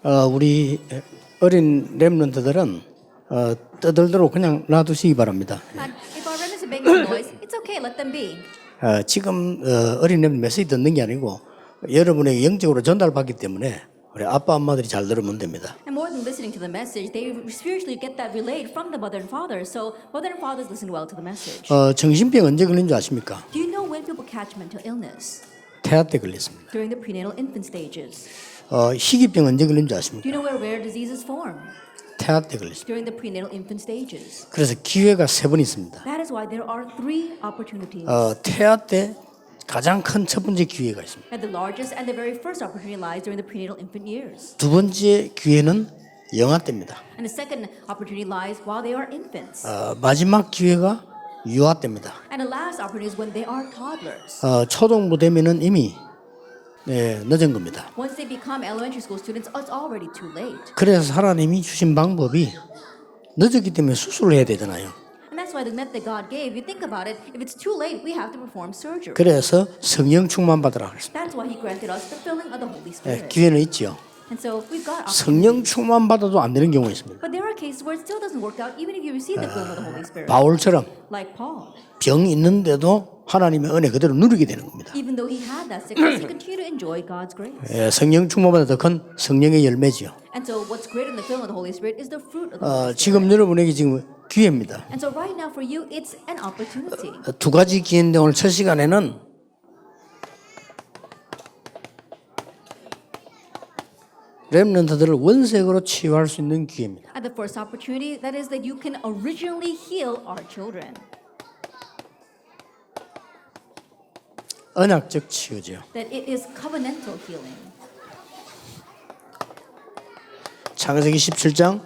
우리 어린 렘넌트들은 떠들도록 그냥 놔두시기 바랍니다. And if our remnants are making noise, it's okay, let them be. 지금 어린 렘넌트 메시지 듣는 게 아니고 여러분에게 영적으로 전달받기 때문에 우리 아빠 엄마들이 잘 들으면 됩니다. And more than listening to the message, they spiritually get that relayed from the mother and father. So mother and fathers listen well to the message. 정신병 언제 걸린 줄 아십니까? Do you know when people catch mental illness? 태아 때 걸렸습니다. During the prenatal infant stages. 희귀병 언제 걸린 줄 아십니까? Do you know where rare diseases form? 태아 때 걸렸습니다. During the prenatal infant stages. 그래서 기회가 3번 있습니다. That is why there are 3 opportunities. 태아 때 가장 큰 첫 번째 기회가 있습니다. And the largest and the very first opportunity lies during the prenatal infant years. 두 번째 기회는 영아 때입니다. And the second opportunity lies while they are infants. 마지막 기회가 유아 때입니다. And the last opportunity is when they are toddlers. 초등부 되면은 이미 늦은 겁니다. Once they become elementary school students, it's already too late. 그래서 하나님이 주신 방법이 늦었기 때문에 수술을 해야 되잖아요. And that's why the method God gave, you think about it, if it's too late, we have to perform surgery. 그래서 성령 충만 받으라 그랬습니다. That's why He granted us the filling of the Holy Spirit. 기회는 있죠. And so we've got 성령 충만 받아도 안 되는 경우가 있습니다. But there are cases where it still doesn't work out, even if you receive the filling of the Holy Spirit. 바울처럼 Like Paul. 병 있는데도 하나님의 은혜 그대로 누리게 되는 겁니다. Even though he had that sickness, he continued to enjoy God's grace. 성령 충만보다 더 큰 성령의 열매지요. And so what's greater than the filling of the Holy Spirit is the fruit of the Holy Spirit. 지금 여러분에게 지금 기회입니다. And so right now for you, it's an opportunity. 두 가지 기회인데 오늘 첫 시간에는 렘넌트들을 원색으로 치유할 수 있는 기회입니다. At the first opportunity, that is that you can originally heal our children. 언약적 치유죠. That it is covenantal healing. 창세기 17장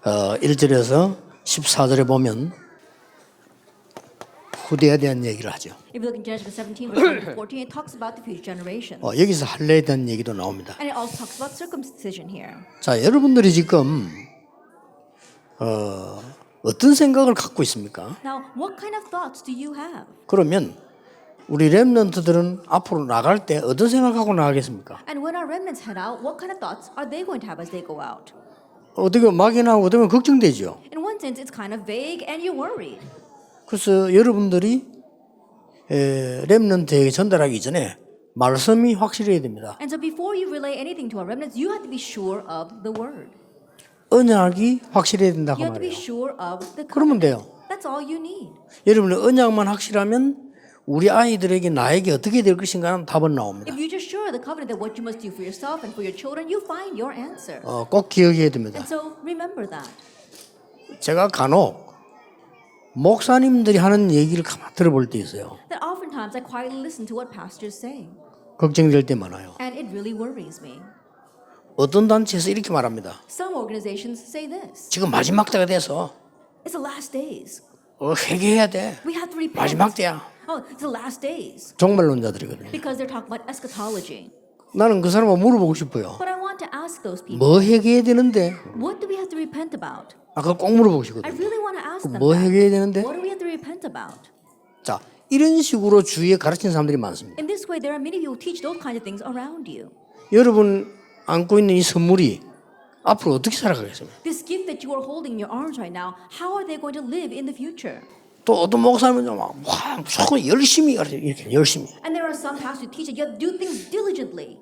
1절에서 14절에 보면 후대에 대한 얘기를 하죠. If you look in Genesis 17, verse 14, it talks about the future generation. 여기서 할례에 대한 얘기도 나옵니다. And it also talks about circumcision here. 자, 여러분들이 지금 어떤 생각을 갖고 있습니까? Now, what kind of thoughts do you have? 그러면 우리 렘넌트들은 앞으로 나갈 때 어떤 생각하고 나가겠습니까? And when our remnants head out, what kind of thoughts are they going to have as they go out? 어떻게 막연하고 어떻게 걱정되죠. In one sense, it's kind of vague and you're worried. 그래서 여러분들이 렘넌트에게 전달하기 전에 말씀이 확실해야 됩니다. And so before you relay anything to our remnants, you have to be sure of the word. 언약이 확실해야 된다고 You have to be 말해요. sure of the 그러면 covenant. 돼요. That's all you need. 여러분의 언약만 확실하면 우리 아이들에게 나에게 어떻게 될 것인가는 답은 나옵니다. If you just sure of the covenant that what you must do for yourself and for your children, you find your answer. 꼭 기억해야 됩니다. And so remember that. 제가 간혹 목사님들이 하는 얘기를 가만 들어볼 때 있어요. That oftentimes I quietly listen to what pastors say. 걱정될 때 많아요. And it really worries me. 어떤 단체에서 이렇게 말합니다. Some organizations say this. 지금 마지막 때가 돼서 It's the last days. 회개해야 돼. We have to repent. 마지막 때야. Oh, it's the last days. 종말론자들이거든요. Because they're talking about eschatology. 나는 그 사람을 물어보고 싶어요. But I want to ask those people, 뭐 회개해야 되는데? what do we have to repent about? 그걸 꼭 물어보고 I 싶거든요. really want to ask them 뭐 that. 회개해야 되는데? What do we have to repent about? 자, 이런 식으로 주위에 가르치는 사람들이 많습니다. In this way, there are many people who teach those kinds of things around you. 여러분 안고 있는 이 선물이 앞으로 어떻게 살아가겠습니까? This gift that you are holding in your arms right now, how are they going to live in the future? 또 어떤 목사님은 와, 무조건 열심히 가르쳐 이렇게 열심히. And there are some pastors who teach that you have to do things diligently.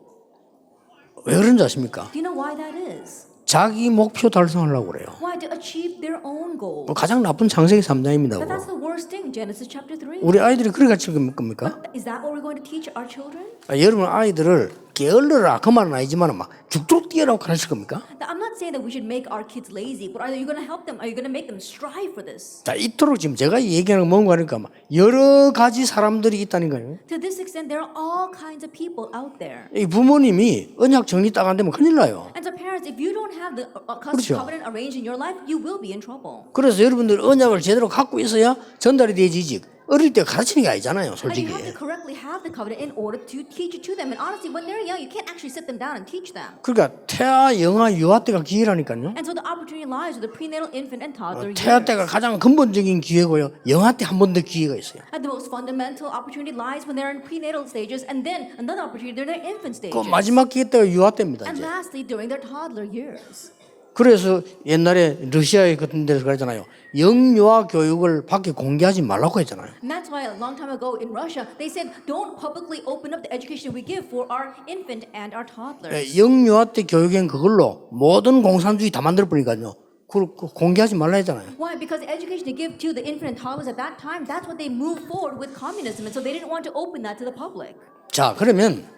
왜 그런지 아십니까? Do you know why that is? 자기 목표 달성하려고 그래요. Why? To achieve their own goals. 가장 나쁜 창세기 3장입니다. But that's the worst thing, Genesis chapter 3. 우리 아이들이 그렇게 가르칠 겁니까? Is that what we're going to teach our children? 여러분 아이들을 게을러라 그 말은 아니지만 막 죽도록 뛰어라고 가르칠 겁니까? Now, I'm not saying that we should make our kids lazy, but are you going to help them? Are you going to make them strive for this? 자, 이토록 지금 제가 얘기하는 건 뭔가 하니까 막 여러 가지 사람들이 있다는 거예요. To this extent, there are all kinds of people out there. 이 부모님이 언약 정리 딱 안 되면 큰일 나요. And so parents, if you don't have the 그렇죠. covenant arranged in your life, you will be in trouble. 그래서 여러분들 언약을 제대로 갖고 있어야 전달이 되지. 어릴 때 가르치는 게 아니잖아요, And 솔직히. you have to correctly have the covenant in order to teach it to them. And honestly, when they're young, you can't actually sit them down and teach them. 그러니까 태아, 영아, 유아 때가 기회라니까요. And so the opportunity lies with the prenatal, infant, and toddler 태아 years. 때가 가장 근본적인 기회고요. 영아 때 한 번 더 기회가 있어요. And the most fundamental opportunity lies when they're in prenatal stages, and then another opportunity they're in their infant 그 stages. 마지막 기회 때가 유아 때입니다. And 이제. lastly, during their toddler years. 그래서 옛날에 러시아 같은 데서 그랬잖아요. 영유아 교육을 밖에 공개하지 말라고 했잖아요. And that's why a long time ago in Russia, they said, don't publicly open up the education we give for our infant and our toddlers. 영유아 때 교육엔 그걸로 모든 공산주의 다 만들 뿐이니까요. 그걸 공개하지 말라 했잖아요. Why? Because the education they give to the infant and toddlers at that time, that's what they moved forward with communism. And so they didn't want to open that to the public. 자, 그러면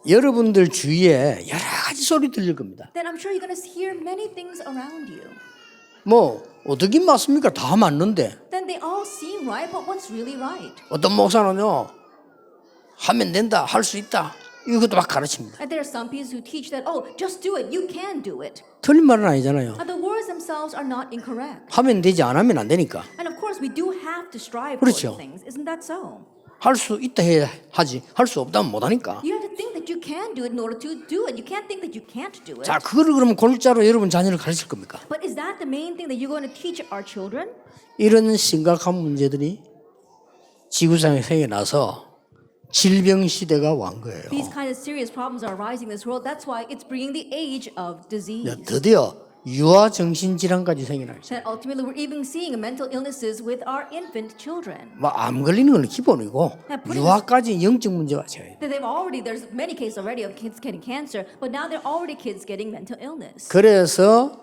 여러분들 주위에 여러 가지 소리 들릴 겁니다. Then I'm sure you're going to hear many things around you. 뭐 어떻게 맞습니까? 다 맞는데. Then they all seem right, but what's really right? 어떤 목사는요, 하면 된다, 할 수 있다, 이것도 막 가르칩니다. And there are some people who teach that, oh, just do it, you can do it. 틀린 말은 아니잖아요. And the words themselves are not incorrect. 하면 되지 안 하면 안 되니까. And of course, we do have to strive 그렇죠. for things. Isn't that so? 할 수 있다 해야 하지, 할 수 없다면 못 하니까. You have to think that you can do it in order to do it. You can't think that you can't do it. 자, 그거를 그러면 골자로 여러분 자녀를 가르칠 겁니까? But is that the main thing that you're going to teach our children? 이런 심각한 문제들이 지구상에 생겨나서 질병 시대가 완 거예요. These kind of serious problems are arising in this world. That's why it's bringing the age of disease. 드디어 유아 정신 질환까지 생겨나요. And ultimately, we're even seeing mental illnesses with our infant children. 뭐암 걸리는 건 기본이고 유아까지 영적 문제가 제일. That there's many cases already of kids getting cancer, but now there are already kids getting mental illness. 그래서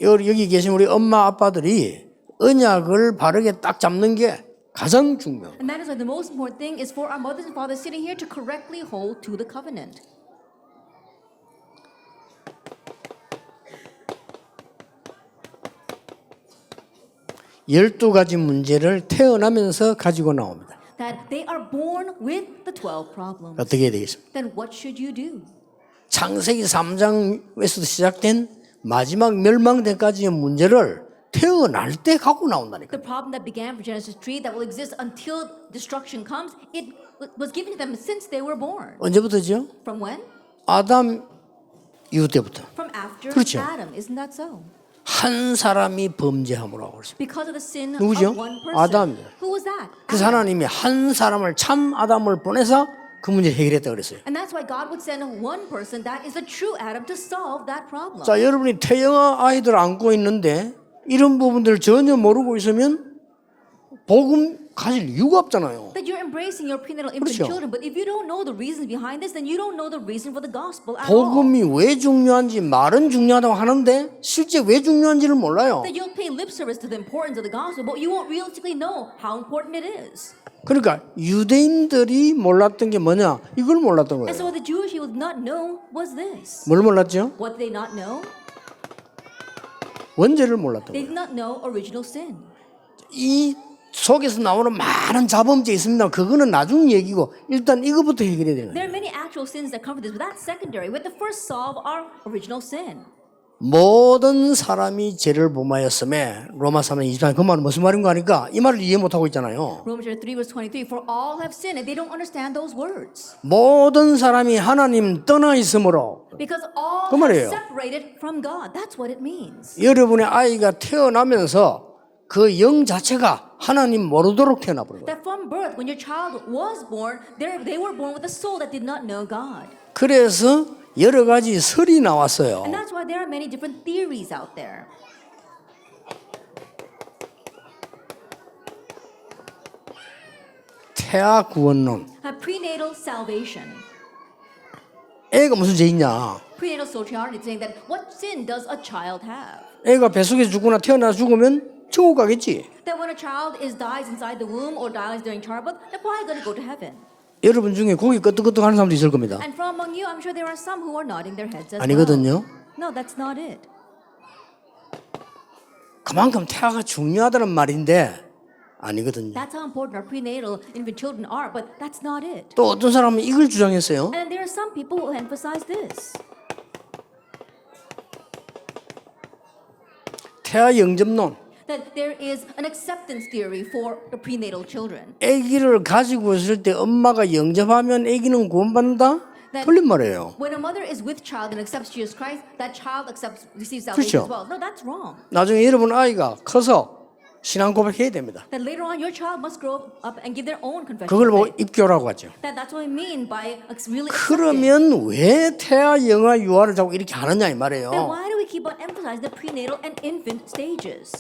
여기 계신 우리 엄마 아빠들이 언약을 바르게 딱 잡는 게 가장 중요해요. And that is why the most important thing is for our mothers and fathers sitting here to correctly hold to the covenant. 열두 가지 문제를 태어나면서 가지고 나옵니다. That they are born with the 12 problems. 어떻게 해야 되겠습니까? Then what should you do? 창세기 3장에서 시작된 마지막 멸망대까지의 문제를 태어날 때 갖고 나온다니까. The problem that began for Genesis 3 that will exist until destruction comes, it was given to them since they were born. 언제부터죠? From when? 아담 이후 때부터. From after 그렇죠. Adam. Isn't that so? 한 사람이 범죄함으로 하고 있습니다. Because of the sin 누구죠? of one person. 아담입니다. Who was that? 그래서 Adam. 하나님이 한 사람을 참 아담을 보내서 그 문제 해결했다 그랬어요. And that's why God would send one person that is the true Adam to solve that problem. 자, 여러분이 태영아 아이들 안고 있는데 이런 부분들을 전혀 모르고 있으면 복음 가질 이유가 없잖아요. That you're embracing your prenatal infant 그렇죠. children, but if you don't know the reasons behind this, then you don't know the reason for the gospel at all. 복음이 왜 중요한지 말은 중요하다고 하는데 실제 왜 중요한지를 몰라요. That you'll pay lip service to the importance of the gospel, but you won't realistically know how important it is. 그러니까 유대인들이 몰랐던 게 뭐냐? 이걸 몰랐던 And so 거예요. what the Jewish people did not know was this. 뭘 몰랐죠? What did they not know? 원죄를 몰랐던 They 거예요. did not know original sin. 이 속에서 나오는 많은 자범죄 있습니다. 그거는 나중 얘기고 일단 이거부터 해결해야 되는 There 거예요. are many actual sins that come from this, but that's secondary. We have to first solve our original sin. 모든 사람이 죄를 범하였음에 로마 3장 24절 그 말은 무슨 말인 거 아니까 이 말을 이해 못하고 있잖아요. Romans 3 verse 23, for all have sinned, and they don't understand those words. 모든 사람이 하나님 떠나 있으므로 Because all 그 말이에요. have separated from God. That's what it means. 여러분의 아이가 태어나면서 그 영 자체가 하나님 모르도록 태어나버린 거예요. That from birth, when your child was born, they were born with a soul that did not know God. 그래서 여러 가지 설이 나왔어요. And that's why there are many different theories out there. 태아 구원론. Prenatal salvation. 애가 무슨 죄 있냐? Prenatal soteriology is saying that what sin does a child have? 애가 뱃속에서 죽거나 태어나 죽으면 천국 가겠지. That when a child dies inside the womb or dies during childbirth, they're probably going to go to heaven. 여러분 중에 고기 끄덕끄덕 하는 사람도 있을 겁니다. And from among you, I'm sure there are some who are nodding their heads as 아니거든요. well. No, that's not it. 그만큼 태아가 중요하다는 말인데 아니거든요. That's how important our prenatal infant children are, but that's not it. 또 어떤 사람은 이걸 주장했어요. And there are some people who emphasize this. 태아 영접론. that there is an acceptance theory for the prenatal children. 아기를 가지고 있을 때 엄마가 영접하면 아기는 구원받는다? 틀린 말이에요. When a mother is with child and accepts Jesus Christ, that child receives salvation 그렇죠. as well. No, that's wrong. 나중에 여러분 아이가 커서 신앙 고백해야 됩니다. That later on your child must grow up and give their own confession. 그걸 of 보고 faith. 입교라고 하죠. That's what I mean by really accepting. 그러면 왜 태아, 영아, 유아를 자꾸 이렇게 하느냐 이 Then 말이에요. why do we keep on emphasizing the prenatal and infant stages?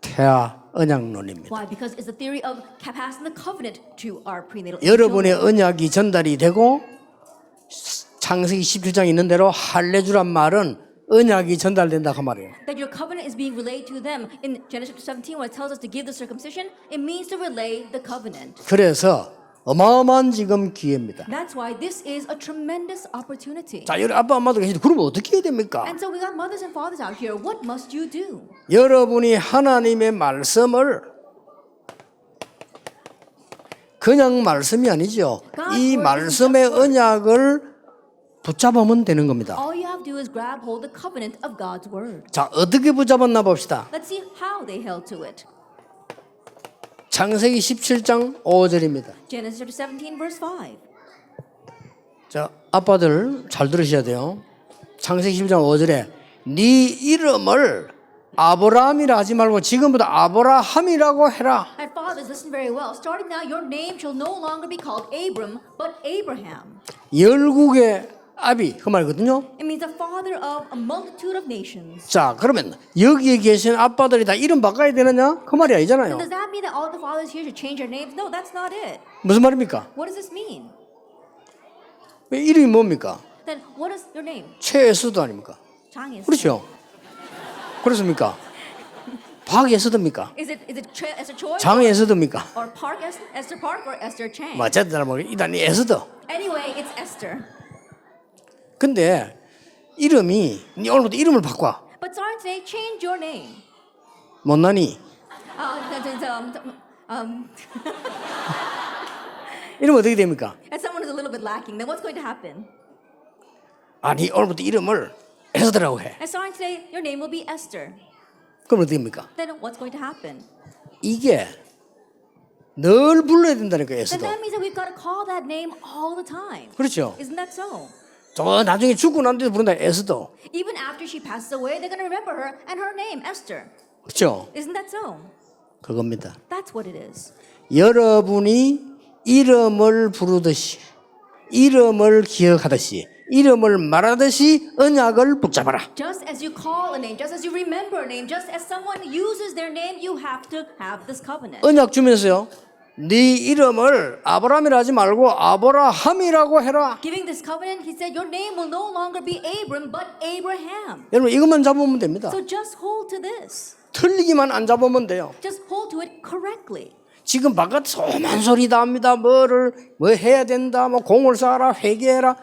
태아 언약론입니다. Why? Because it's the theory of passing the covenant to our prenatal 여러분의 children. 언약이 전달이 되고 창세기 17장에 있는 대로 할례주란 말은 언약이 전달된다 그 말이에요. That your covenant is being relayed to them. In Genesis chapter 17, when it tells us to give the circumcision, it means to relay the covenant. 그래서 어마어마한 지금 기회입니다. That's why this is a tremendous opportunity. 자, 여기 아빠 엄마도 계시는데 그러면 어떻게 해야 됩니까? And so we got mothers and fathers out here. What must you do? 여러분이 하나님의 말씀을 그냥 말씀이 아니죠. 이 말씀의 언약을 붙잡으면 되는 겁니다. All you have to do is grab hold the covenant of God's word. 자, 어떻게 붙잡았나 봅시다. Let's see how they held to it. 창세기 17장 5절입니다. Genesis chapter 17, verse 5. 자, 아빠들 잘 들으셔야 돼요. 창세기 17장 5절에 네 이름을 아브라함이라 하지 말고 지금부터 아브라함이라고 해라. And fathers, listen very well. Starting now, your name shall no longer be called Abram, but Abraham. 열국의 아비 그 말이거든요. It means the father of a multitude of nations. 자, 그러면 여기에 계신 아빠들이 다 이름 바꿔야 되느냐? 그 말이 아니잖아요. And does that mean that all the fathers here should change their names? No, that's not it. 무슨 말입니까? What does this mean? 왜 이름이 뭡니까? Then what is your name? 최에서도 아닙니까? 장예스. 그렇죠. 그렇습니까? 박에서도입니까? Is it Esther Choi? 장에서도입니까? Or Park Esther Park or Esther Chang? 뭐 어쨌든 뭐 일단 에서도. Anyway, it's Esther. 근데 이름이 네 오늘부터 이름을 바꿔. But starting today, change your name. 못나니 Um, 이러면 어떻게 됩니까? and someone is a little bit lacking, then what's going to happen? 아니 오늘부터 이름을 에서더라고 해. And starting today, your name will be Esther. 그럼 어떻게 됩니까? Then what's going to happen? 이게 늘 불러야 된다니까 Then 에서도. that means that we've got to call that name all the time. 그렇죠. Isn't that so? 저 나중에 죽고 난 뒤에 부른다 에서도. Even after she passes away, they're going to remember her and her name, Esther. 그렇죠. Isn't that so? 그겁니다. That's what it is. 여러분이 이름을 부르듯이 이름을 기억하듯이 이름을 말하듯이 언약을 붙잡아라. Just as you call a name, just as you remember a name, just as someone uses their name, you have to have this covenant. 언약 주면서요. 네 이름을 아브라함이라 하지 말고 아브라함이라고 해라. Giving this covenant, he said, your name will no longer be Abram, but Abraham. 여러분 이것만 잡으면 됩니다. So just hold to this. 틀리기만 안 잡으면 돼요. Just hold to it correctly. 지금 바깥에서 험한 소리 다 합니다. 뭐 해야 된다. 뭐 공을 쌓아라. 회개해라.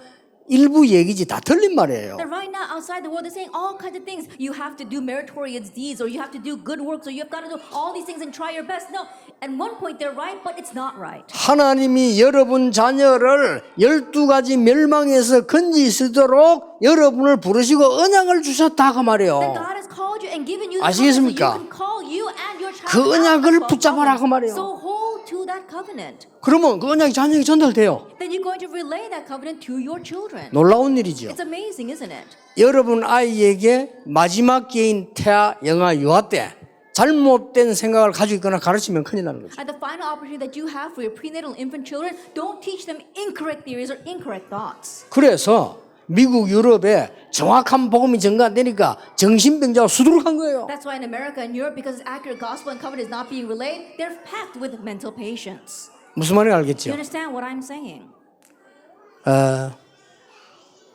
일부 얘기지 다 틀린 말이에요. That right now outside the world they're saying all kinds of things. You have to do meritorious deeds, or you have to do good works, or you have got to do all these things and try your best. No, at one point they're right, but it's not right. 하나님이 여러분 자녀를 12가지 멸망에서 건지시도록 여러분을 부르시고 언약을 주셨다 그 That 말이에요. God has called you and given you the 아시겠습니까? covenant so you can call you and your child 그 out 언약을 of 붙잡아라 그 covenant. 말이에요. So hold to that covenant. 그러면 그 언약이 자녀에게 전달돼요. Then you're going to relay that covenant to your children. 놀라운 일이죠. It's amazing, isn't it? 여러분 아이에게 마지막 기회인 태아, 영아, 유아 때 잘못된 생각을 가지고 있거나 가르치면 큰일 나는 거죠. At the final opportunity that you have for your prenatal infant children, don't teach them incorrect theories or incorrect thoughts. 그래서 미국, 유럽에 정확한 복음이 전가되니까 정신병자가 수두룩한 거예요. That's why in America and Europe, because accurate gospel and covenant is not being relayed, they're packed with mental patients. 무슨 말인지 You 알겠죠? understand what I'm saying?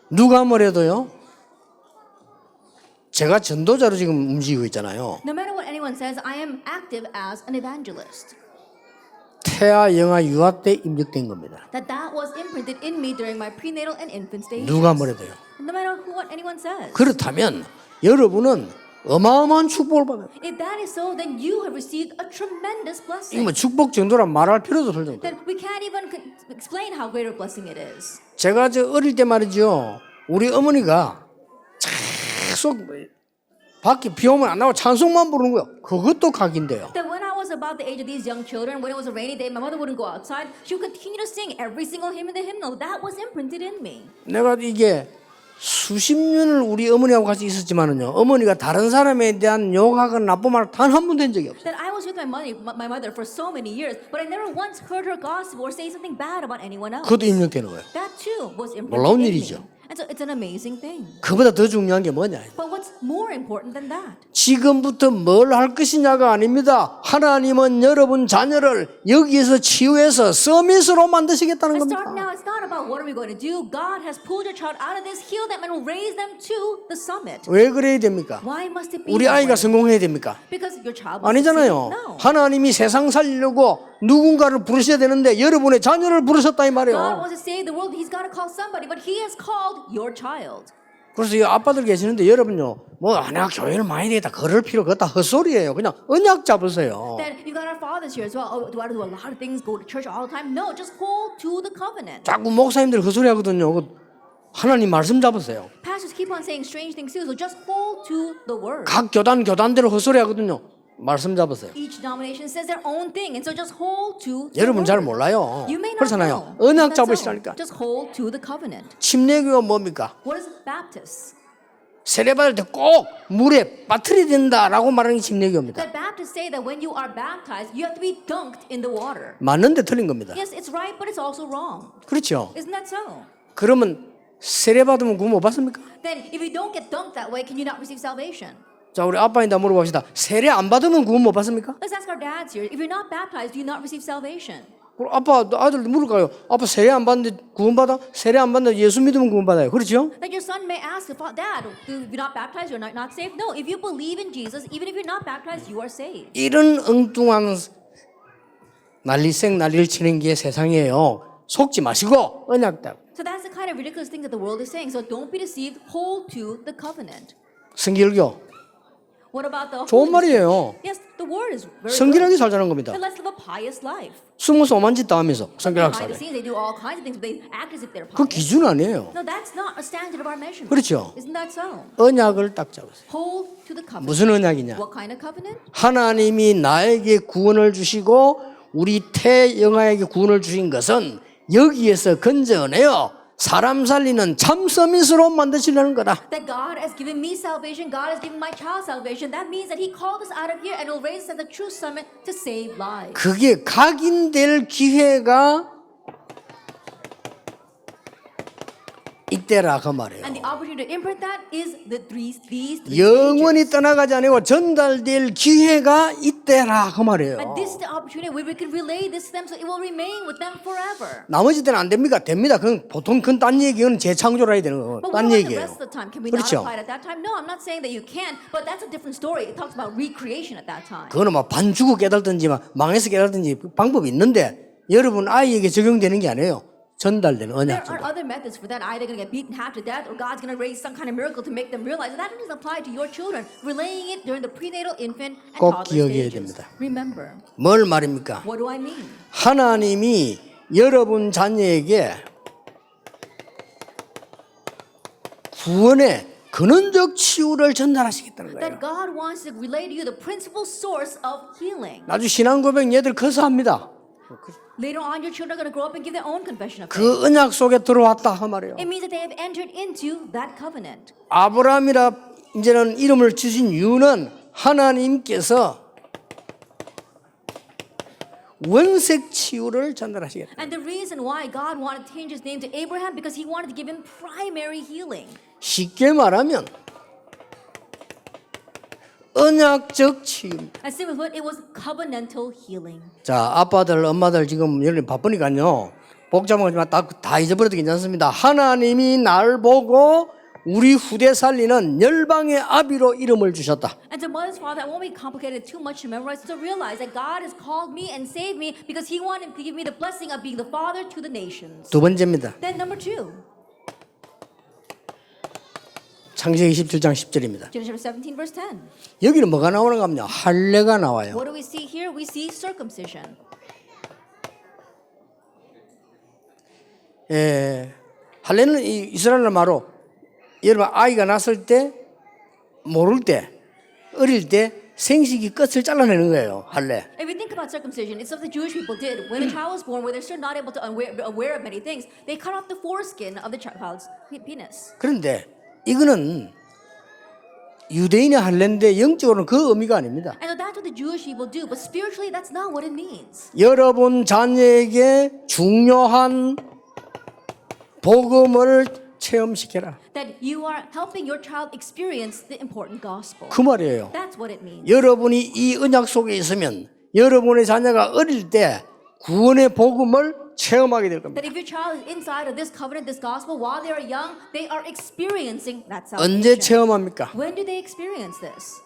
누가 뭐래도요. 제가 전도자로 지금 움직이고 있잖아요. No matter what anyone says, I am active as an evangelist. 태아, 영아, 유아 때 입력된 겁니다. That was imprinted in me during my prenatal and infant stages. 누가 뭐래도요. No matter what anyone says. 그렇다면 여러분은 어마어마한 축복을 받아요. If that is so, then you have received a tremendous 이거 blessing. 뭐 축복 정도란 말할 필요도 없을 정도. Then we can't even explain how great a blessing it is. 제가 저 어릴 때 말이죠. 우리 어머니가 계속 밖에 비 오면 안 나와 찬송만 부르는 거야. 그것도 각인데요. That when I was about the age of these young children, when it was a rainy day, my mother wouldn't go outside. She would continue to sing every single hymn in the hymnal. That was imprinted in me. 내가 이게 수십 년을 우리 어머니하고 같이 있었지만은요, 어머니가 다른 사람에 대한 욕하거나 나쁜 말 단 한 번 된 적이 없어요. That I was with my mother for so many years, but I never once heard her gossip or say something bad about anyone else. 그것도 입력되는 거예요. That too was 놀라운 imprinted in 일이죠. me. And so it's an amazing thing. 그보다 더 중요한 게 뭐냐? But what's more important than that? 지금부터 뭘 할 것이냐가 아닙니다. 하나님은 여러분 자녀를 여기에서 치유해서 서밋으로 만드시겠다는 Let's 겁니다. start now. It's not about what are we going to do. God has pulled your child out of this, heal them, and raise them to the summit. 왜 그래야 됩니까? Why must it be 우리 that 아이가 way? 성공해야 됩니까? Because your child must 아니잖아요. succeed. No. 하나님이 세상 살리려고 누군가를 부르셔야 되는데 여러분의 자녀를 부르셨다 이 God 말이에요. wants to save the world. He's got to call somebody, but He has called your child. 그래서 이 아빠들 계시는데 여러분요, 뭐 내가 교회를 많이 되겠다 그럴 필요 그거 다 헛소리예요. 그냥 언약 잡으세요. Then you've got our fathers here as well. Oh, do I do a lot of things? Go to church all the time? No, just hold to the covenant. 자꾸 목사님들 헛소리 하거든요. 하나님 말씀 잡으세요. Pastors keep on saying strange things too, so just hold to the word. 각 교단대로 헛소리 하거든요. 말씀 잡으세요. Each denomination says their own thing, and so just hold to the 여러분 잘 word. 몰라요. You may not 그렇잖아요. know. 언약 That's all. 잡으시라니까. Just hold to the covenant. 침례교가 뭡니까? What is Baptist? 세례받을 때 꼭 물에 빠뜨려야 된다라고 말하는 게 침례교입니다. That Baptists say that when you are baptized, you have to be dunked in the water. 맞는데 틀린 겁니다. Yes, it's right, but it's also wrong. 그렇죠. Isn't that so? 그러면 세례받으면 구원 못 받습니까? Then if you don't get dunked that way, can you not receive salvation? 자, 우리 아빠인다 물어봅시다. 세례 안 받으면 구원 못 받습니까? Let's ask our dads here. If you're not baptized, do you not receive salvation? 그럼 아빠, 아들도 물을까요? 아빠 세례 안 받는데 구원 받아? 세례 안 받는데 예수 믿으면 구원 받아요. 그렇죠? That your son may ask, Dad, if you're not baptized, you're not saved? No, if you believe in Jesus, even if you're not baptized, you are saved. 이런 엉뚱한 난리생 난리를 치는 게 세상이에요. 속지 마시고 언약 잡. So that's the kind of ridiculous thing that the world is saying. So don't be deceived. Hold to the covenant. 성결교. What about the 좋은 holiness? 말이에요. Yes, the word is very 성결하게 good. 살자는 겁니다. Then let's live a pious life. 숨어서 오만 짓 다 하면서 성결하게 Behind 살아요. the scenes, they do all kinds of things, but they act as if they're 그 pious. 기준 아니에요. No, that's not a standard of our measurement. 그렇죠. Isn't that so? 언약을 딱 잡으세요. Hold to the covenant. 무슨 언약이냐? What kind of covenant? 하나님이 나에게 구원을 주시고 우리 태영아에게 구원을 주신 것은 여기에서 건져내어 사람 살리는 참 서밋으로 만드시려는 거다. That God has given me salvation, God has given my child salvation. That means that He called us out of here and will raise us at the true summit to save lives. 그게 각인될 기회가 이때라 그 말이에요. And the opportunity to imprint that is these three 영원히 stages. 떠나가지 아니고 전달될 기회가 이때라 그 말이에요. And this is the opportunity where we can relay this to them so it will remain with them forever. 나머지 때는 안 됩니까? 됩니다. 그건 보통 그건 딴 얘기는 재창조라 해야 되는 거. But what 딴 about the 얘기예요. rest of the time? Can we not 그렇죠. apply it at that time? No, I'm not saying that you can't, but that's a different story. It talks about recreation at that time. 그거는 막 반주고 깨달든지 막 망해서 깨달든지 방법이 있는데 여러분 아이에게 적용되는 게 아니에요. 전달되는 There 언약. are other methods for that. Either going to get beaten half to death, or God's going to raise some kind of miracle to make them realize that doesn't apply to your children. Relaying it during the prenatal, infant, and 꼭 toddler 기억해야 stages. 됩니다. Remember, 뭘 말입니까? what do I mean? 하나님이 여러분 자녀에게 구원의 근원적 치유를 전달하시겠다는 거예요. That God wants to relay to you the principal source of healing. 나중 신앙 고백 얘들 커서 합니다. Later on, your children are going to grow up and give their own confession of faith. 그 언약 속에 들어왔다 그 말이에요. It means that they have entered into that covenant. 아브라함이라 이제는 이름을 주신 이유는 하나님께서 원색 치유를 전달하시겠다. And the reason why God wanted to change his name to Abraham because he wanted to give him primary healing. 쉽게 말하면 언약적 치유. As simple as what it was covenantal healing. 자, 아빠들, 엄마들 지금 여러분 바쁘니까요. 복잡한 거지만 다 잊어버려도 괜찮습니다. 하나님이 날 보고 우리 후대 살리는 열방의 아비로 이름을 주셨다. And to mother's father, I won't be complicated too much to memorize. To realize that God has called me and saved me because He wanted to give me the blessing of being the father to the nations. 두 번째입니다. Then number 2, 창세기 27장 10절입니다. Genesis 17 verse 10. 여기는 뭐가 나오는가 하면 할례가 나와요. What do we see here? We see circumcision. 할례는 이 이스라엘 말로 여러분 아이가 났을 때 모를 때 어릴 때 생식기 끝을 잘라내는 거예요. 할래. If you think about circumcision, it's something the Jewish people did. When the child was born, where they're still not able to aware of many things, they cut off the foreskin of the child's penis. 그런데 이거는 유대인의 할례인데 영적으로는 그 의미가 아닙니다. I know that's what the Jewish people do, but spiritually, that's not what it means. 여러분 자녀에게 중요한 복음을 체험시켜라. That you are helping your child experience the important gospel. 그 말이에요. That's what it means. 여러분이 이 언약 속에 있으면 여러분의 자녀가 어릴 때 구원의 복음을 체험하게 될 겁니다. That if your child is inside of this covenant, this gospel, while they are young, they are experiencing that 언제 salvation. 체험합니까? When do they experience this?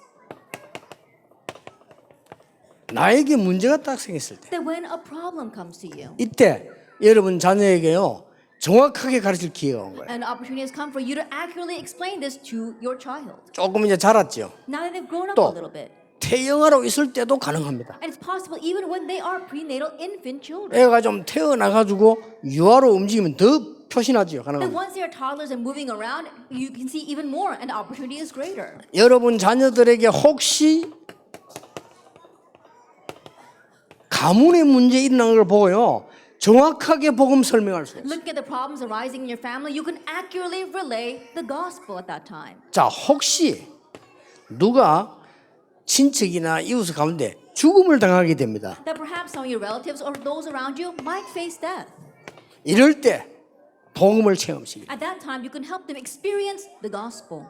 나에게 문제가 딱 생겼을 때. That when a problem comes to you, 이때 여러분 자녀에게요 정확하게 가르칠 기회가 온 거예요. an opportunity has come for you to accurately explain this to your child. 조금 이제 자랐죠. Now that they've grown up 또 a little bit. 태영하러 있을 때도 가능합니다. And it's possible even when they are prenatal infant children. 애가 좀 태어나가지고 유아로 움직이면 더 표시나지요. And 가능합니다. once they are toddlers and moving around, you can see even more and the opportunity is greater. 여러분 자녀들에게 혹시 가문의 문제 일어나는 걸 보고요 정확하게 복음 설명할 수 있어요. Looking at the problems arising in your family, you can accurately relay the gospel at that time. 자, 혹시 누가 친척이나 이웃 가운데 죽음을 당하게 됩니다. That perhaps some of your relatives or those around you might face death. 이럴 때 복음을 체험시키. At that time, you can help them experience the gospel.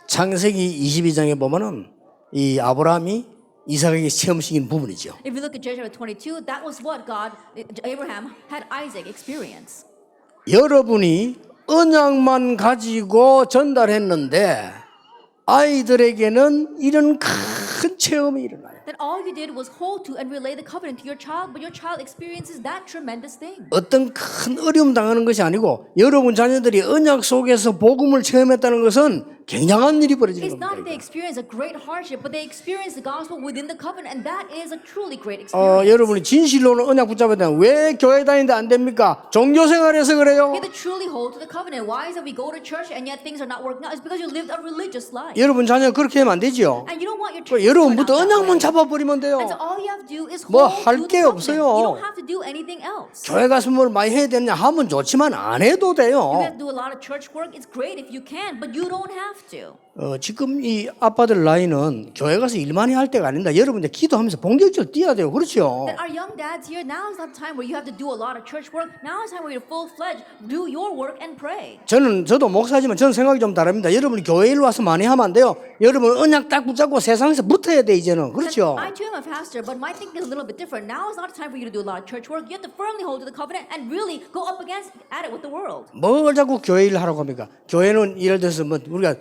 창세기 22장에 보면은 이 아브라함이 이삭에게 체험시킨 부분이죠. If you look at Genesis 22, that was what Abraham had Isaac experience. 여러분이 언약만 가지고 전달했는데 아이들에게는 이런 큰 체험이 일어나요. That all you did was hold to and relay the covenant to your child, but your child experiences that tremendous thing. 어떤 큰 어려움 당하는 것이 아니고 여러분 자녀들이 언약 속에서 복음을 체험했다는 것은 굉장한 일이 벌어지는 It's not that they 겁니다. experience a great hardship, but they experience the gospel within the covenant, and that is a truly great experience. 여러분이 진실로는 언약 붙잡아야 되면 왜 교회 다니는데 안 됩니까? 종교생활에서 그래요. You have to truly hold to the covenant. Why is it we go to church and yet things are not working out? It's because you lived a religious life. 여러분 자녀가 그렇게 하면 안 되죠. And you don't want your children to turn out 여러분부터 that way. 언약만 잡아버리면 돼요. And so all you have to do is 뭐 hold 할 to 게 the covenant. 없어요. You don't have to do anything else. 교회 가서 뭘 많이 해야 되느냐 하면 좋지만 안 해도 You 돼요. have to do a lot of church work. It's great if you can, but you don't have to. 지금 이 아빠들 나이는 교회 가서 일 많이 할 때가 아닙니다. 여러분들 기도하면서 본격적으로 뛰어야 돼요. 그렇죠? That our young dads here, now is not the time where you have to do a lot of church work. Now is the time where you're full-fledged, do your work and pray. 저도 목사지만 저는 생각이 좀 다릅니다. 여러분이 교회 일 와서 많이 하면 안 돼요. 여러분 언약 딱 붙잡고 세상에서 붙어야 돼 이제는. 그렇죠? I too am a pastor, but my thinking is a little bit different. Now is not the time for you to do a lot of church work. You have to firmly hold to the covenant and really go up at it with the world. 뭘 자꾸 교회 일을 하라고 합니까? 교회는 예를 들어서 뭐 우리가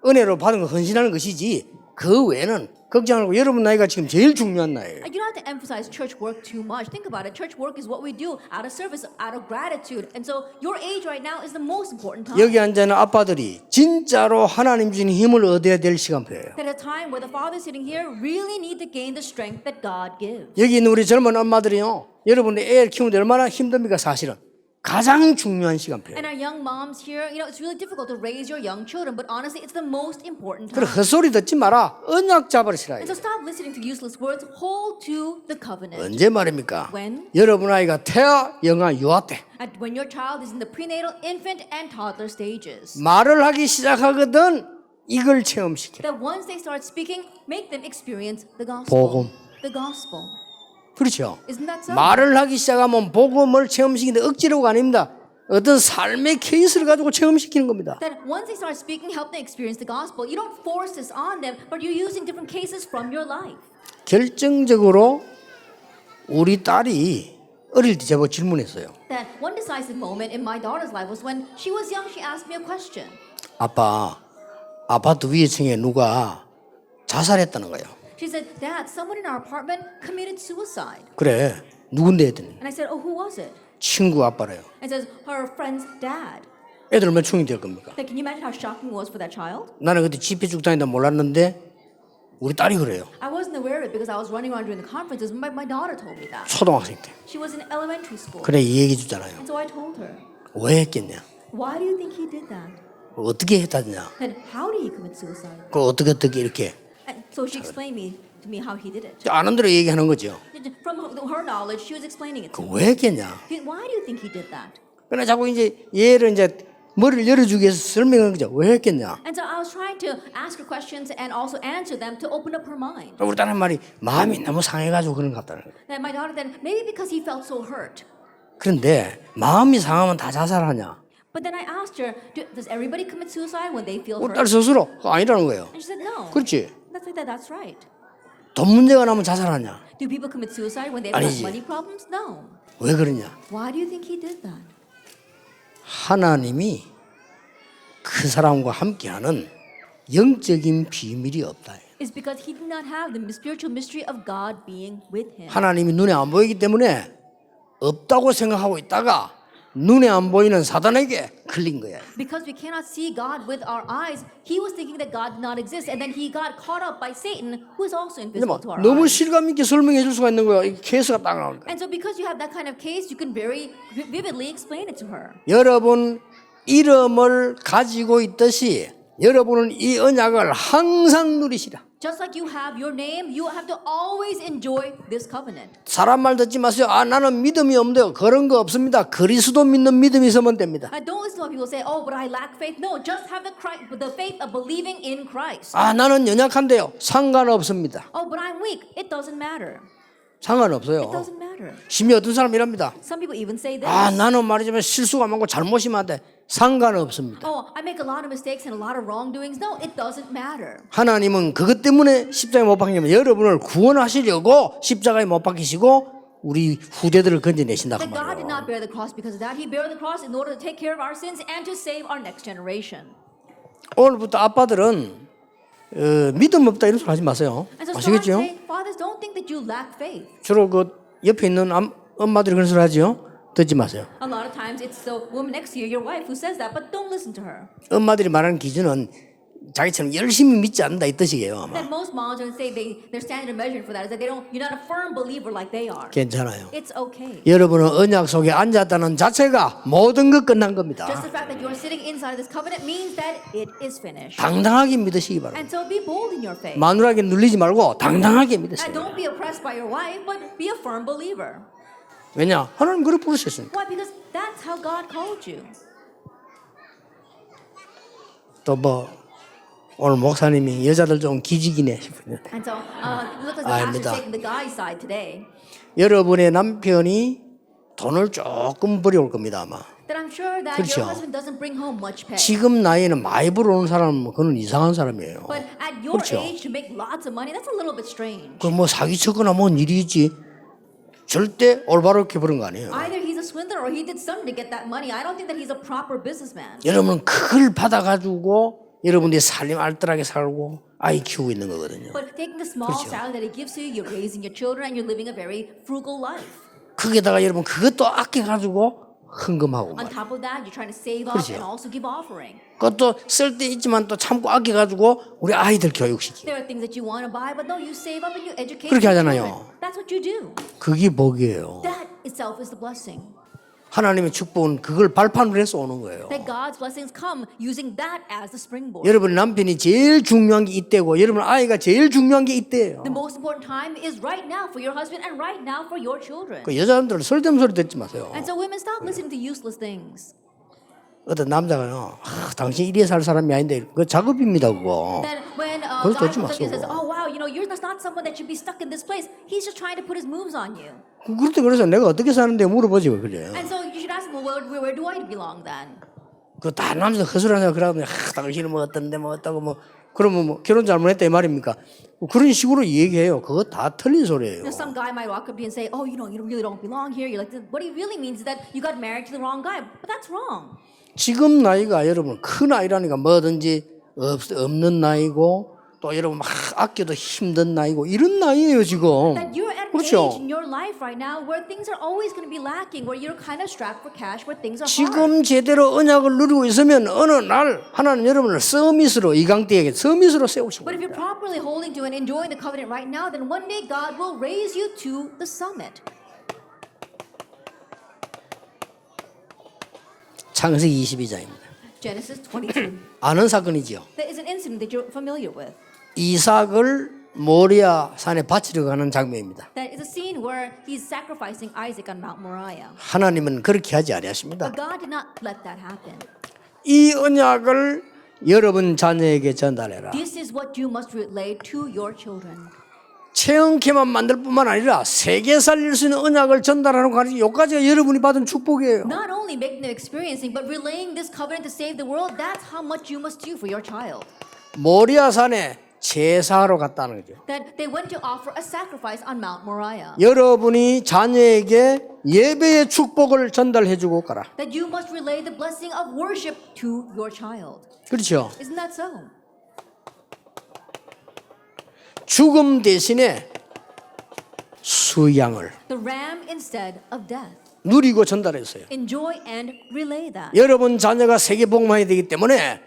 은혜로 받은 거 헌신하는 것이지 그 외에는 걱정하고 여러분 나이가 지금 제일 중요한 나이에요. You don't have to emphasize church work too much. Think about it. Church work is what we do out of service, out of gratitude. And so your age right now is the most important time. 여기 앉아있는 아빠들이 진짜로 하나님 주신 힘을 얻어야 될 시간표예요. At a time where the fathers sitting here really need to gain the strength that God gives. 여기 있는 우리 젊은 엄마들이요. 여러분의 애를 키우는데 얼마나 힘듭니까 사실은. 가장 중요한 시간표예요. And our young moms here, it's really difficult to raise your young children, but honestly, it's the most important 그래 time. 헛소리 듣지 마라. 언약 잡으시라. And so stop listening to useless words. Hold to the covenant. 언제 말입니까? When? 여러분 아이가 태아, 영아, 유아 때 When your child is in the prenatal, infant, and toddler stages. 말을 하기 시작하거든 이걸 체험시켜. That once they start speaking, make them experience the gospel. 복음. The gospel. 그렇죠. Isn't that so? 말을 하기 시작하면 복음을 체험시키는데 억지로가 아닙니다. 어떤 삶의 케이스를 가지고 체험시키는 겁니다. That once they start speaking, help them experience the gospel. You don't force this on them, but you're using different cases from your life. 결정적으로 우리 딸이 어릴 때 제가 질문했어요. That one decisive moment in my daughter's life was when she was young. She asked me a question. 아빠, 아파트 위에 층에 누가 자살했다는 거예요. She said, "Dad, someone in our apartment committed suicide." 그래, 누군데 했더니 And I said, "Oh, who was it?" 친구 아빠래요. And says, "Her friend's dad." 애들 몇 총이 될 겁니까? Then can you imagine how shocking it was for that child? 나는 그때 집회 쭉 다니다 몰랐는데 우리 딸이 그래요. I wasn't aware of it because I was running around during the conferences. My daughter told me that. 초등학생 때. She was in elementary school. 그래 이 얘기 주잖아요. And so I told her, 왜 했겠냐? "Why do you think he did that? 어떻게 했다냐? And how did he commit suicide?" 그 어떻게 이렇게. And So she explained to me how he did it. 아는 대로 얘기하는 거죠. From her knowledge, she was explaining it to me. 왜 했겠냐? Why do you think he did that? 그러나 자꾸 이제 얘를 이제 머리를 열어주기 위해서 설명하는 거죠. 왜 했겠냐? And so I was trying to ask her questions and also answer them to open up her mind. 우리 딸은 말이 마음이 너무 상해가지고 그런 것 같다는 거예요. And my daughter then, maybe because he felt so hurt. 그런데 마음이 상하면 다 자살하냐? But then I asked her, does everybody commit suicide when they feel 우리 딸 hurt? 스스로 그거 아니라는 거예요. And she said, no. 그렇지? That's right. 돈 문제가 나면 자살하냐? Do people commit suicide when they have 아니지. money problems? No. 왜 그러냐? Why do you think he did that? 하나님이 그 사람과 함께하는 영적인 비밀이 없다. It's because he did not have the spiritual mystery of God being with him. 하나님이 눈에 안 보이기 때문에 없다고 생각하고 있다가 눈에 안 보이는 사단에게 걸린 거야. Because we cannot see God with our eyes, he was thinking that God did not exist, and then he got caught up by Satan, who is also 근데 뭐 invisible to our 너무 eyes. 실감 있게 설명해 줄 수가 있는 거야. 이 케이스가 딱 나오니까. And so because you have that kind of case, you can very vividly explain it to her. 여러분 이름을 가지고 있듯이 여러분은 이 언약을 항상 누리시라. Just like you have your name, you have to always enjoy this covenant. 사람 말 듣지 마세요. 아 나는 믿음이 없는데요. 그런 거 없습니다. 그리스도 믿는 믿음이 있으면 됩니다. Don't listen to what people say, oh, but I lack faith. No, just have the faith of believing in Christ. 아 나는 연약한데요. 상관없습니다. Oh, but I'm weak. It doesn't matter. 상관없어요. It doesn't matter. 심지어 어떤 사람이 이랍니다. Some people even say this. 아 나는 말이지만 실수가 많고 잘못이 많대. 상관없습니다. Oh, I make a lot of mistakes and a lot of wrongdoings. No, it doesn't matter. 하나님은 그것 때문에 십자가에 못 박히면 여러분을 구원하시려고 십자가에 못 박히시고 우리 후대들을 건져내신다 그 That God did 말이에요. not bear the cross because of that. He bear the cross in order to take care of our sins and to save our next generation. 오늘부터 아빠들은 믿음 없다 이런 소리 하지 마세요. And so 아시겠죠? say, fathers, don't think that you lack faith. 주로 그 옆에 있는 엄마들이 그런 소리 하죠. 듣지 마세요. A lot of times it's the woman next to you, your wife, who says that, but don't listen to her. 엄마들이 말하는 기준은 자기처럼 열심히 믿지 않는다 이 뜻이에요. 아마. That most moms would say their standard measure for that is that you're not a firm believer like they are. 괜찮아요. It's okay. 여러분은 언약 속에 앉았다는 자체가 모든 것 끝난 겁니다. Just the fact that you are sitting inside this covenant means that it is finished. 당당하게 믿으시기 바랍니다. And so be bold in your faith. 마누라에게 눌리지 말고 당당하게 And 믿으세요. don't be oppressed by your wife, but be a firm believer. 왜냐? 하나님 그렇게 부르셨으니까. Why? Because that's how God called you. 또 뭐 오늘 목사님이 여자들 좀 기지기네 싶어요. And so it looks like the 아닙니다. pastor's taking the guy's side today. 여러분의 남편이 돈을 조금 벌여올 겁니다 아마. That I'm sure that 그렇죠. your husband doesn't bring home much pay. 지금 나이에는 많이 벌어오는 사람은 그건 이상한 사람이에요. But at your 그렇죠. age to make lots of money, that's a little bit strange. 그 뭐 사기쳤거나 뭔 일이 있지. 절대 올바르게 버는 거 아니에요. Either he's a swindler or he did something to get that money. I don't think that he's a proper businessman. 여러분은 그걸 받아가지고 여러분들이 살림 알뜰하게 살고 아이 키우고 있는 거거든요. But taking the small 그렇죠. salary that he gives you, you're raising your children and you're living a very frugal life. 거기에다가 여러분 그것도 아껴가지고 헌금하고 On 말. top of that, you're trying to save up 그렇죠. and also give offering. 그것도 쓸 때 있지만 또 참고 아껴가지고 우리 아이들 교육시키. There are things that you want to buy, but no, you save up and you educate 그렇게 your 하잖아요. children. That's what you do. 그게 복이에요. That itself is the blessing. 하나님의 축복은 그걸 발판으로 해서 오는 거예요. That God's blessings come using that as the springboard. 여러분 남편이 제일 중요한 게 이때고 여러분 아이가 제일 중요한 게 이때예요. The most important time is right now for your husband and right now for your children. 그 여자분들은 쓸데없는 소리 듣지 마세요. And so women, stop listening to useless things. 어떤 남자가요. 당신 이래 살 사람이 아닌데 그 작업입니다 그거. That when a 그걸 guy 듣지 comes up to you and says, 마세요. oh wow, you're not someone that should be stuck in this place. He's just trying to put his moves on you. 그럴 때 그래서 내가 어떻게 사는데 물어보지 왜 그래요. And so you should ask him, well, where do I belong then? 그 다 남자 허술하냐 그러면 당신은 뭐 어떤데 뭐 어떠고 뭐 그러면 뭐 결혼 잘못했다 이 말입니까? 그런 식으로 얘기해요. 그거 다 틀린 소리예요. Some guy might walk up to you and say, oh, you really don't belong here. You're like, what he really means is that you got married to the wrong guy. But that's wrong. 지금 나이가 여러분 큰 나이라니까 뭐든지 없는 나이고 또 여러분 막 아껴도 힘든 나이고 이런 나이예요 지금. That you're at an 그렇죠? age in your life right now where things are always going to be lacking, where you're kind of strapped for cash, where things are hard. 지금 제대로 언약을 누리고 있으면 어느 날 하나님 여러분을 서밋으로 이강대에게 서밋으로 세우시고 But if you're properly holding to and enjoying the covenant right now, then one day God will raise you to the summit. 창세기 22장입니다. Genesis 22. 아는 사건이지요. That is an incident that you're familiar with. 이삭을 모리아 산에 바치려 가는 장면입니다. That is a scene where he's sacrificing Isaac on Mount Moriah. 하나님은 그렇게 하지 아니하십니다. But God did not let that happen. 이 언약을 여러분 자녀에게 전달해라. This is what you must relay to your children. 체험케만 만들 뿐만 아니라 세계 살릴 수 있는 언약을 전달하는 것까지 여기까지가 여러분이 받은 축복이에요. Not only making them experiencing, but relaying this covenant to save the world. That's how much you must do for your child. 모리아 산에 제사하러 갔다는 거죠. That they went to offer a sacrifice on Mount Moriah. 여러분이 자녀에게 예배의 축복을 전달해 주고 가라. That you must relay the blessing of worship to your child. 그렇죠. Isn't that so? 죽음 대신에 수양을 The ram instead of death. 누리고 전달했어요. Enjoy and relay that. 여러분 자녀가 세계 복음화해야 되기 때문에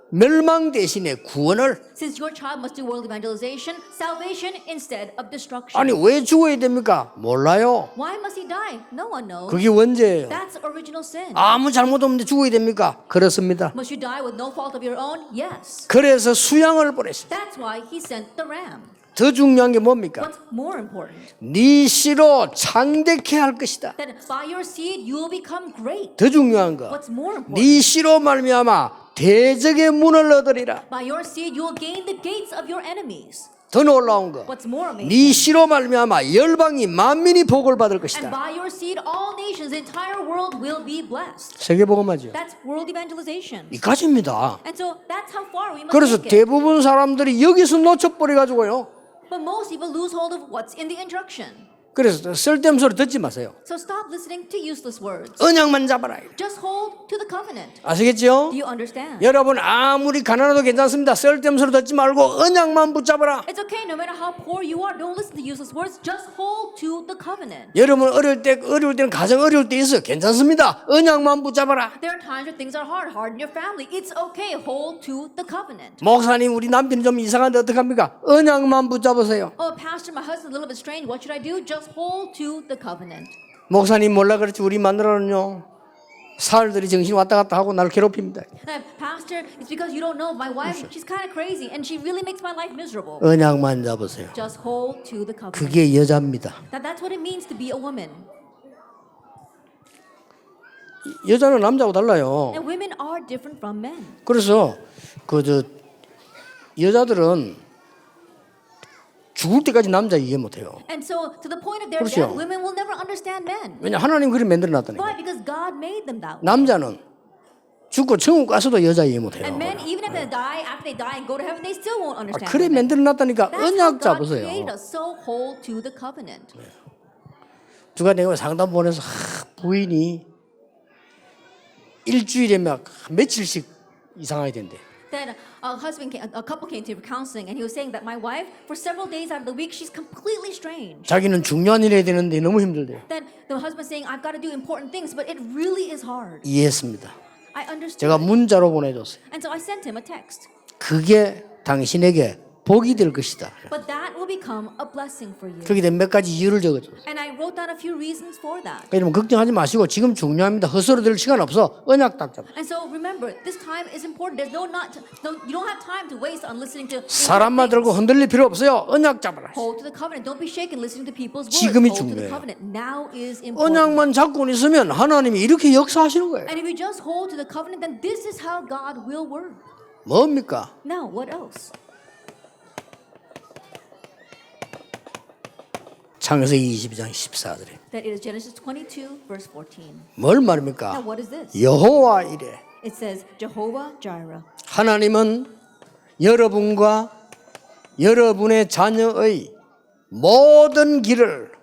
멸망 대신에 구원을 Since your child must do world evangelization, salvation instead of destruction. 아니 왜 죽어야 됩니까? 몰라요. Why must he die? No one knows. 그게 원죄예요. That's original sin. 아무 잘못 없는데 죽어야 됩니까? 그렇습니다. Must you die with no fault of your own? Yes. 그래서 수양을 보냈어요. That's why he sent the ram. 더 중요한 게 뭡니까? What's more important? 네 씨로 창대케 할 것이다. That by your seed you will become great. 더 중요한 거. What's more important? 네 씨로 말미암아 대적의 문을 얻으리라. By your seed you will gain the gates of your enemies. 더 놀라운 거. What's more amazing? 네 씨로 말미암아 열방이 만민이 복을 받을 And 것이다. by your seed all nations, the entire world will be blessed. 세계 복음화죠. That's world evangelization. 이까지입니다. And so that's how far we must 그래서 take it. 대부분 사람들이 여기서 놓쳐버려 가지고요. But most people lose hold of what's in the instruction. 그래서 쓸데없는 소리 듣지 마세요. So stop listening to useless words. 언약만 잡아라. Just hold to the covenant. 아시겠죠? Do you understand? 여러분 아무리 가난해도 괜찮습니다. 쓸데없는 소리 듣지 말고 언약만 붙잡아라. It's okay no matter how poor you are. Don't listen to useless words. Just hold to the covenant. 여러분 어려울 때는 가정 어려울 때 있어. 괜찮습니다. 언약만 붙잡아라. There are times where things are hard in your family. It's okay. Hold to the covenant. 목사님 우리 남편이 좀 이상한데 어떡합니까? 언약만 붙잡으세요. Oh, pastor, my husband's a little bit strange. What should I do? Just hold to the covenant. 목사님 몰라 그렇지 우리 마누라는요. 사흘들이 정신 왔다 갔다 하고 나를 괴롭힙니다. Pastor, it's because you don't know. My wife, she's kind of crazy and she really makes my life miserable. 언약만 잡으세요. Just hold to the covenant. 그게 여자입니다. That's what it means to be a woman. 여자는 남자하고 달라요. And women are different from men. 그래서 여자들은 죽을 때까지 남자 이해 못해요. And so, to the point of their 그렇죠. death, women will never understand men. 왜냐 하나님 그렇게 만들어놨다니까. Why? Because God made them that way. 남자는 죽고 천국 가서도 여자 이해 못해요. And men, even if they die, after they die and go to heaven, they still won't understand. 그래 men. 만들어놨다니까. That's how 언약 God 잡으세요. created us. So hold to the covenant. 누가 내가 상담 보내서 부인이 일주일에 막 며칠씩 이상하게 된대. Then a couple came to counseling, and he was saying that my wife, for several days out of the week, she's completely strange. 자기는 중요한 일 해야 되는데 너무 힘들대. Then the husband saying, I've got to do important things, but it really is hard. 이해했습니다. I understood. 제가 문자로 보내줬어요. And so I sent him a text. 그게 당신에게 복이 될 것이다. But that will become a blessing for you. 그렇게 된 몇 가지 이유를 적어줬어요. And I wrote down a few reasons for that. 그러면 걱정하지 마시고 지금 중요합니다. 헛소리 들을 시간 없어. 언약 딱 잡아. And so remember, this time is important. There's you don't have time to waste on listening to 사람만 important 들고 things. 흔들릴 필요 없어요. 언약 잡아라. Hold to the covenant. Don't be shaken listening to people's words. 지금이 Hold to the 중요해요. covenant. Now is important. 언약만 잡고 있으면 하나님이 이렇게 역사하시는 거예요. And if you just hold to the covenant, then this is how God will work. 뭡니까? Now, what else? 창세기 22장 14절에 That it is Genesis 22, verse 14. 뭘 Now, 말합니까? what is this? 여호와 이래. It says, Jehovah Jireh. 하나님은 여러분과 여러분의 자녀의 모든 길을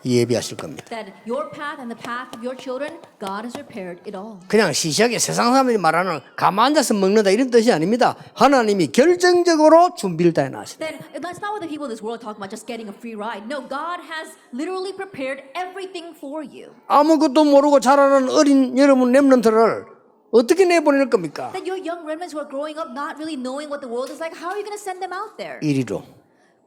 예비하실 겁니다. That your path and the path of your children, God has prepared it all. 그냥 시시하게 세상 사람들이 말하는 가만 앉아서 먹는다 이런 뜻이 아닙니다. 하나님이 결정적으로 준비를 다 해놨습니다. Then that's not what the people in this world talk about, just getting a free ride. No, God has literally prepared everything for you. 아무것도 모르고 자라는 어린 여러분 렘넌트를 어떻게 내보낼 겁니까? That your young remnants who are growing up not really knowing what the world is like, how are you going to send them out there? 이리로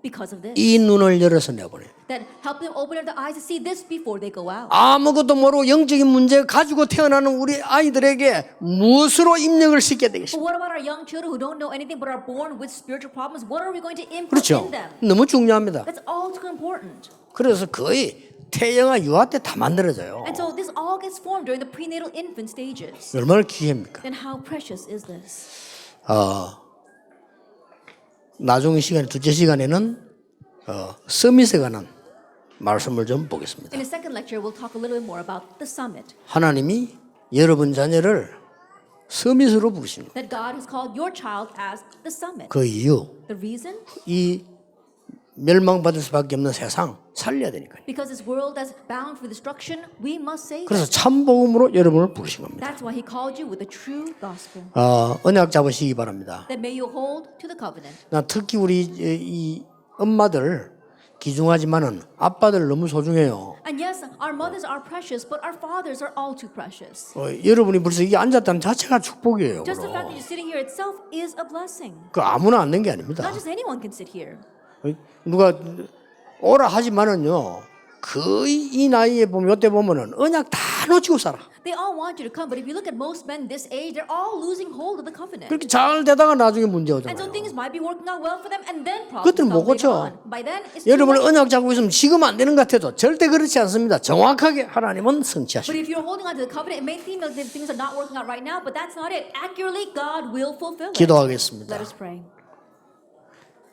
because of this. 이 눈을 열어서 내보내요. That help them open up their eyes to see this before they go out. 아무것도 모르고 영적인 문제 가지고 태어나는 우리 아이들에게 무엇으로 입력을 시켜야 But 되겠습니까? what about our young children who don't know anything but are born with spiritual problems? What are we going to input 그렇죠. in them? 너무 중요합니다. That's all too important. 그래서 거의 태영아 유아 때 다 만들어져요. And so this all gets formed during the prenatal infant stages. 얼마나 귀합니까? Then how precious is this? 나중 시간에 둘째 시간에는 서밋에 관한 말씀을 좀 보겠습니다. In the second lecture, we'll talk a little bit more about the summit. 하나님이 여러분 자녀를 서밋으로 부르신 것. That God has called your child as the summit. 그 이유 The reason? 이 멸망받을 수밖에 없는 세상 살려야 되니까요. Because this world that's bound for destruction, we must save it. 그래서 참복음으로 여러분을 부르신 겁니다. That's why He called you with the true gospel. 언약 잡으시기 바랍니다. That may you hold to the covenant. 나 특히 우리 이 엄마들 귀중하지만은 아빠들 너무 소중해요. And yes, our mothers are precious, but our fathers are all too precious. 여러분이 벌써 이게 앉았다는 자체가 축복이에요. Just the fact 그럼. that you're sitting here itself is a blessing. 그 아무나 앉는 게 아닙니다. Not just anyone can sit here. 누가 오라 하지만은요. 거의 이 나이에 보면 이때 보면은 언약 다 놓치고 살아. They all want you to come, but if you look at most men this age, they're all losing hold of the covenant. 그렇게 잘 되다가 나중에 문제 And so 오잖아요. things might be working out well for them, and then problems 그것들은 come 못 later 고쳐. on. By then, it's too 여러분 late. 언약 잡고 있으면 지금 안 되는 것 같아도 절대 그렇지 않습니다. 정확하게 하나님은 But 성취하십니다. if you're holding on to the covenant, it may seem like things are not working out right now, but that's not it. Accurately, God will fulfill it. 기도하겠습니다. Let us pray.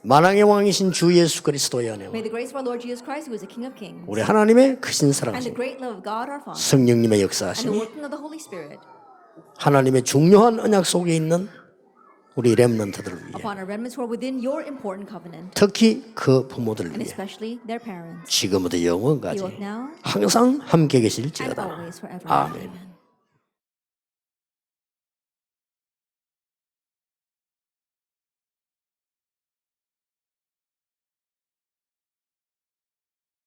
만왕의 왕이신 주 예수 그리스도의 은혜와 May the grace of our Lord Jesus Christ, who is the King of Kings, 우리 하나님의 크신 and the 사랑하심 great love of God our Father, 성령님의 and the 역사하심이 working of the Holy Spirit 하나님의 중요한 언약 속에 있는 우리 렘넌트들을 위해 upon our remnants who are within your important covenant, 특히 그 부모들을 and 위해 especially their parents, 지금부터 be 영원까지 both now 항상 함께 and 계실지어다. always forever. 아멘. Amen.